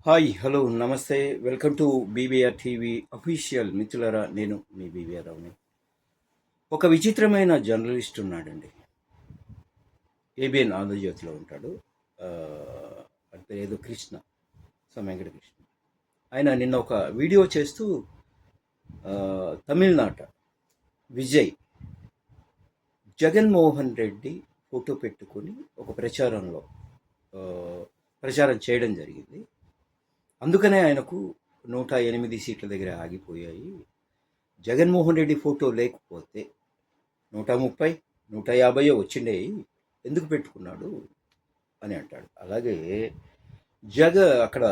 Hi hello నమస్తే welcome to BBR TV official మిత్రులరా. నేను మీ బీబీఆర్ రావుని. ఒక విచిత్రమైన జర్నలిస్ట్ ఉన్నాడండి. ఏబిఎన్ ఆంధ్రజ్యోతిలో ఉంటాడు. ఆ, అంటే ఏదో కృష్ణ, వెంకట కృష్ణ. ఆయన నిన్న ఒక వీడియో చేస్తూ తమిళనాట విజయ్ జగన్మోహన్ రెడ్డి ఫోటో పెట్టుకొని ఒక ప్రచారం చేయడం జరిగింది. అందుకనే ఆయనకు 108 సీట్ల దగ్గర ఆగిపోయాయి. జగన్మోహన్ రెడ్డి ఫోటో లేకపోతే 130, 150 వచ్చిండేవి, ఎందుకు పెట్టుకున్నాడు అని అంటాడు. అలాగే అక్కడ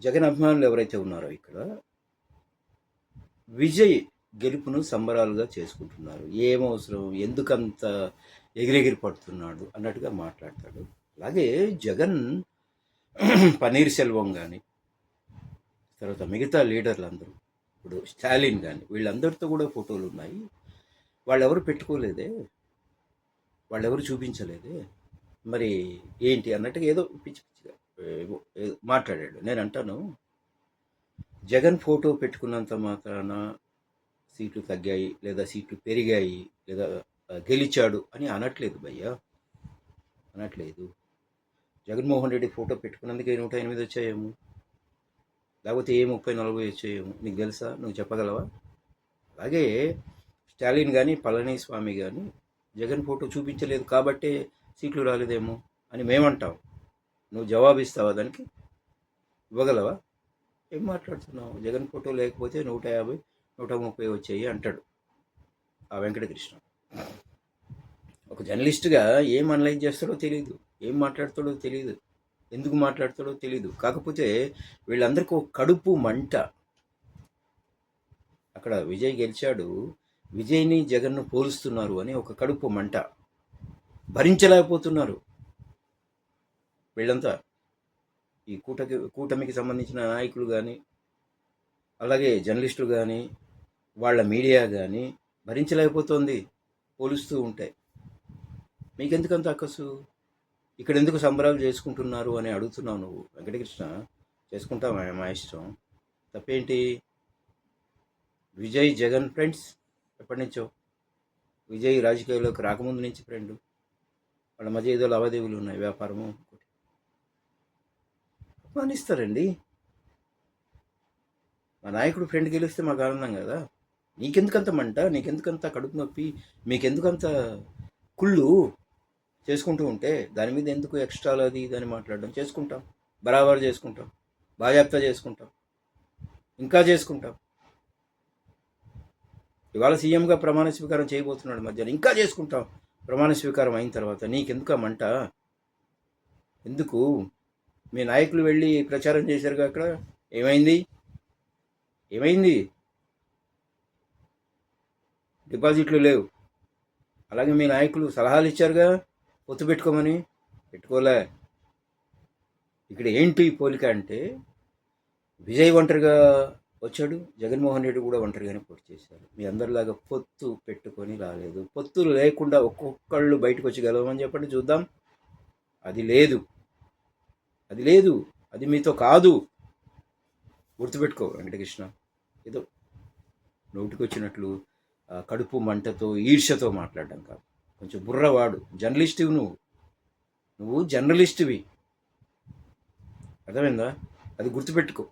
జగన్ అభిమానులు ఎవరైతే ఉన్నారో ఇక్కడ విజయ్ గెలుపును సంబరాలుగా చేసుకుంటున్నారు. ఏమవసరం, ఎందుకంత ఎగిరెగిరి పడుతున్నాడు అన్నట్టుగా మాట్లాడతాడు. అలాగే జగన్ పన్నీర్ సెల్వం కానీ, తర్వాత మిగతా లీడర్లందరూ, ఇప్పుడు స్టాలిన్ కానీ, వీళ్ళందరితో కూడా ఫోటోలు ఉన్నాయి. వాళ్ళెవరు పెట్టుకోలేదే, వాళ్ళెవరు చూపించలేదే, మరి ఏంటి అన్నట్టుగా ఏదో పిచ్చి పిచ్చిగా మాట్లాడాడు. నేను అంటాను, జగన్ ఫోటో పెట్టుకున్నంత మాత్రాన సీట్లు తగ్గాయి లేదా సీట్లు పెరిగాయి లేదా గెలిచాడు అని అనట్లేదు భయ్యా, అనట్లేదు. జగన్మోహన్ రెడ్డి ఫోటో పెట్టుకున్నందుకే 108 వచ్చాయేమో, లేకపోతే 30-40 వచ్చాయేమో, నీకు తెలుసా? నువ్వు చెప్పగలవా? అలాగే స్టాలిన్ కానీ పళనిస్వామి కానీ జగన్ ఫోటో చూపించలేదు కాబట్టే సీట్లు రాలేదేమో అని మేమంటాం. నువ్వు జవాబిస్తావా? దానికి ఇవ్వగలవా? ఏం మాట్లాడుతున్నావు? జగన్ ఫోటో లేకపోతే 150, 130 వచ్చాయి అంటాడు ఆ వెంకటకృష్ణ. ఒక జర్నలిస్ట్గా ఏం అనలైజ్ చేస్తాడో తెలియదు, ఏం మాట్లాడతాడో తెలియదు, ఎందుకు మాట్లాడతాడో తెలియదు. కాకపోతే వీళ్ళందరికీ ఒక కడుపు మంట. అక్కడ విజయ్ గెలిచాడు, విజయ్ని జగన్ను పోలుస్తున్నారు అని ఒక కడుపు మంట, భరించలేకపోతున్నారు వీళ్ళంతా. ఈ కూటమికి సంబంధించిన నాయకులు కానీ, అలాగే జర్నలిస్టులు కానీ, వాళ్ళ మీడియా కానీ భరించలేకపోతుంది పోలుస్తూ ఉంటే. మీకెందుకంత అక్కసు? ఇక్కడ ఎందుకు సంబరాలు చేసుకుంటున్నారు అని అడుగుతున్నావు నువ్వు. వెంకటకృష్ణ, చేసుకుంటావా? మా ఇష్టం, తప్పేంటి? విజయ్ జగన్ ఫ్రెండ్స్ ఎప్పటి నుంచో. విజయ్ రాజకీయాల్లోకి రాకముందు నుంచి ఫ్రెండ్. వాళ్ళ మధ్య ఏదో లావాదేవీలు ఉన్నాయి, వ్యాపారము. అభిమానిస్తారండి. మా నాయకుడు ఫ్రెండ్ గెలిస్తే మాకు ఆనందం కదా. నీకెందుకంత మంట, నీకెందుకంత కడుపు నొప్పి, మీకెందుకంత కుళ్ళు? చేసుకుంటూ ఉంటే దాని మీద ఎందుకు ఎక్స్ట్రాలు అది ఇదని మాట్లాడడం? చేసుకుంటాం, బరాబర్ చేసుకుంటాం, బాజాప్తా చేసుకుంటాం, ఇంకా చేసుకుంటాం. ఇవాళ సీఎంగా ప్రమాణ స్వీకారం చేయబోతున్నాడు మధ్యాహ్నం, ఇంకా చేసుకుంటాం ప్రమాణ స్వీకారం అయిన తర్వాత. నీకెందుకు ఆ మంట? ఎందుకు? మీ నాయకులు వెళ్ళి ప్రచారం చేశారుగా, అక్కడ ఏమైంది? డిపాజిట్లు లేవు. అలాగే మీ నాయకులు సలహాలు ఇచ్చారుగా, పొత్తు పెట్టుకోమని, పెట్టుకోలే. ఇక్కడ ఏంటి పోలిక అంటే, విజయ్ ఒంటరిగా వచ్చాడు, జగన్మోహన్ రెడ్డి కూడా ఒంటరిగానే పోటీ చేశారు. మీ అందరిలాగా పొత్తు పెట్టుకొని రాలేదు. పొత్తులు లేకుండా ఒక్కొక్కళ్ళు బయటకు వచ్చి గెలవమని చెప్పండి చూద్దాం. అది లేదు, అది మీతో కాదు. గుర్తుపెట్టుకో వెంకటకృష్ణ. ఏదో నోటికొచ్చినట్లు కడుపు మంటతో ఈర్ష్యతో మాట్లాడడం కాదు. కొంచెం బుర్రవాడు. జర్నలిస్టువి నువ్వు జర్నలిస్టువి, అర్థమైందా? అది గుర్తుపెట్టుకో.